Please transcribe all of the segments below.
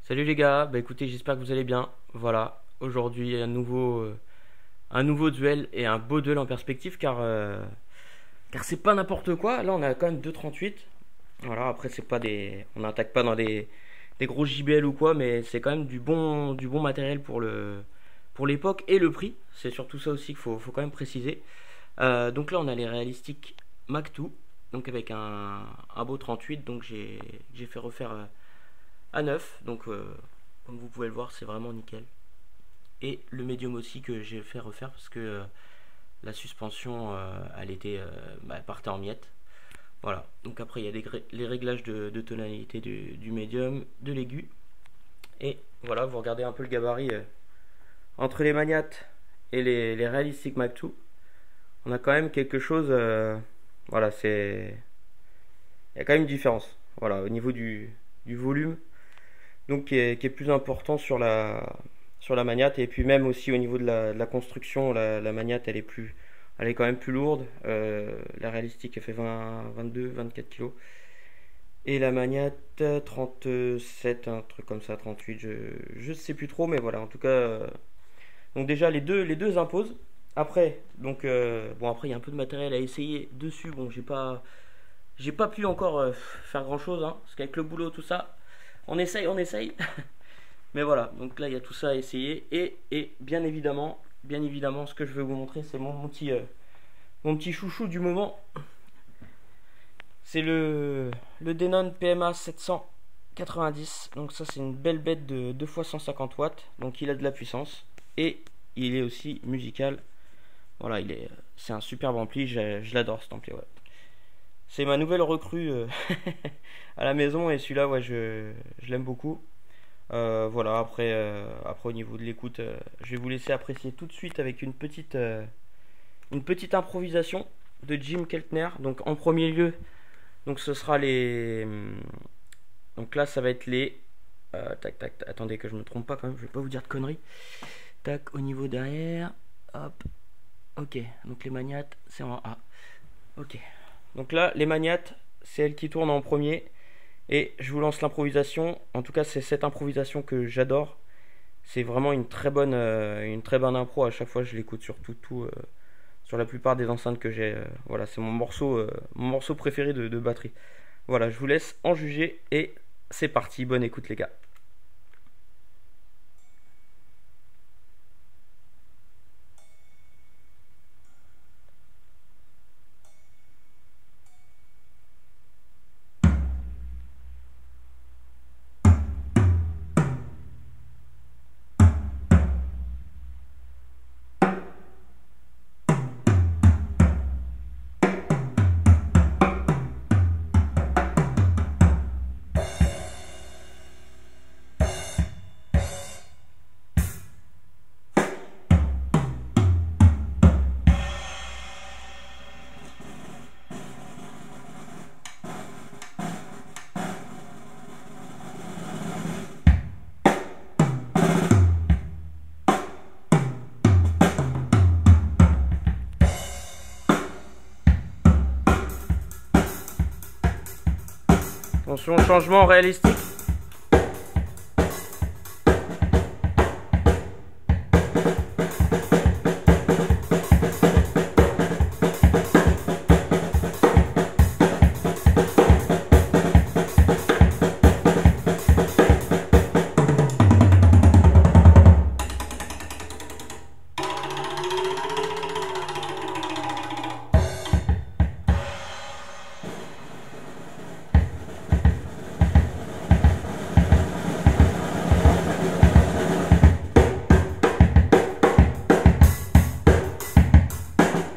Salut les gars, bah écoutez, j'espère que vous allez bien. Voilà, aujourd'hui un nouveau duel et un beau duel en perspective car c'est pas n'importe quoi. Là, on a quand même 2,38. Voilà, après c'est pas des, on n'attaque pas dans des gros JBL ou quoi, mais c'est quand même du bon matériel pour l'époque et le prix. C'est surtout ça aussi faut quand même préciser. Donc là, on a les réalistiques Mac 2, donc avec un beau 38, donc j'ai fait refaire à neuf, donc comme vous pouvez le voir, c'est vraiment nickel. Et le médium aussi que j'ai fait refaire parce que la suspension, elle partait en miettes. Voilà. Donc après, il y a les réglages de tonalité du médium, de l'aigu. Et voilà, vous regardez un peu le gabarit entre les magnates et les Realistic Mac 2. On a quand même quelque chose. Voilà, c'est. Il y a quand même une différence. Voilà, au niveau du volume. Donc qui est plus important sur la Magnate, et puis même aussi au niveau de la construction, la Magnate elle est quand même plus lourde. La réalistique elle fait 22 24 kilos, et la Magnate 37, un truc comme ça, 38, je sais plus trop, mais voilà, en tout cas, donc déjà les deux imposent. Après, donc bon, après il y a un peu de matériel à essayer dessus. Bon, j'ai pas pu encore faire grand chose, hein, parce qu'avec le boulot tout ça, on essaye. Mais voilà, donc là il y a tout ça à essayer, et bien évidemment, ce que je vais vous montrer, c'est mon petit chouchou du moment. C'est le Denon PMA 790. Donc ça, c'est une belle bête de 2 fois 150 watts, donc il a de la puissance et il est aussi musical. Voilà, c'est un superbe ampli, je l'adore cet ampli, ouais. C'est ma nouvelle recrue à la maison, et celui-là, ouais, je l'aime beaucoup. Voilà, après au niveau de l'écoute, je vais vous laisser apprécier tout de suite avec une petite improvisation de Jim Keltner. Donc en premier lieu, donc ce sera les... Donc là, ça va être les... tac, tac, tac, attendez que je me trompe pas quand même, je vais pas vous dire de conneries. Tac, au niveau derrière, hop, ok, donc les magnates, c'est en A. Ok, donc là, les magnates, c'est elles qui tournent en premier. Et je vous lance l'improvisation. En tout cas, c'est cette improvisation que j'adore. C'est vraiment une très bonne impro. À chaque fois, je l'écoute sur sur la plupart des enceintes que j'ai. Voilà, c'est mon morceau préféré de batterie. Voilà, je vous laisse en juger, et c'est parti. Bonne écoute, les gars. Attention, changement réalistique.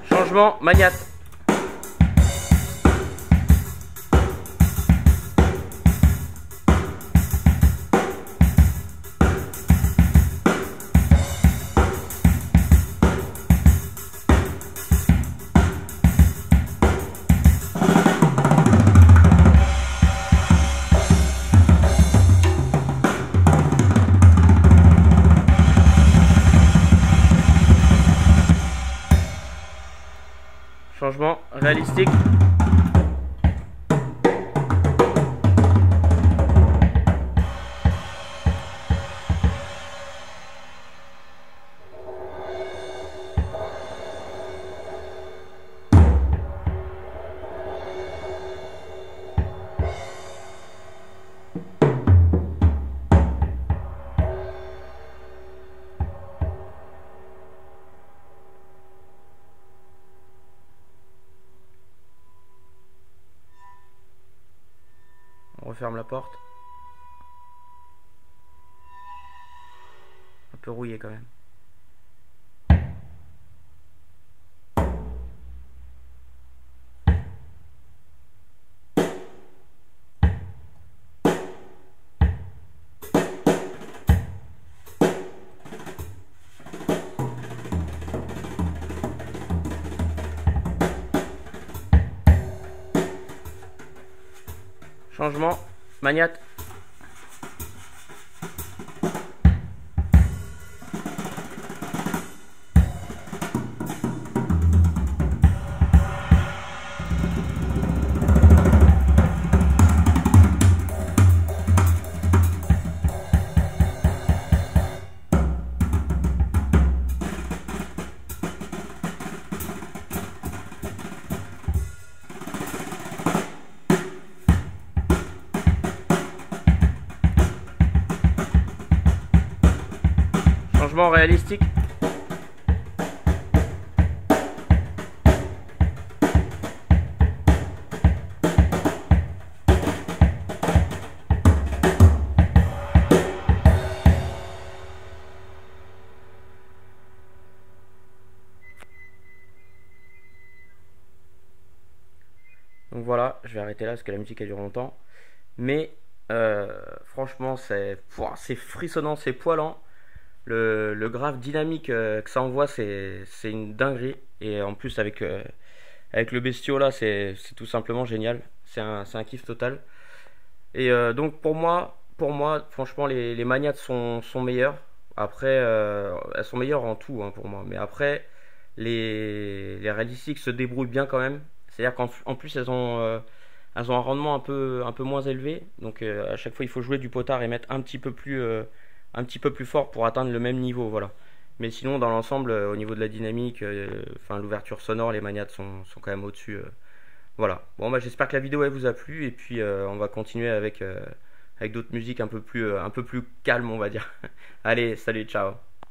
Changement magnate. Changement réalistique. referme la porte. Un peu rouillé quand même. Changement, Magnate. Changement réalistique. Donc voilà, je vais arrêter là parce que la musique a duré longtemps. Mais franchement, c'est frissonnant, c'est poilant. Le graphe dynamique que ça envoie, c'est une dinguerie. Et en plus, avec le bestiau là, c'est tout simplement génial. C'est un kiff total. Et donc pour moi, franchement, les Magnat sont meilleures. Après, elles sont meilleures en tout hein, pour moi. Mais après, les réalistiques se débrouillent bien quand même. C'est-à-dire qu'en plus, elles ont un rendement un peu moins élevé. Donc à chaque fois, il faut jouer du potard et mettre un petit peu plus fort pour atteindre le même niveau. Voilà. Mais sinon, dans l'ensemble, au niveau de la dynamique, enfin l'ouverture sonore, les Magnat sont quand même au-dessus. Voilà. Bon, bah, j'espère que la vidéo elle vous a plu et puis on va continuer avec d'autres musiques un peu plus calmes, on va dire. Allez, salut, ciao.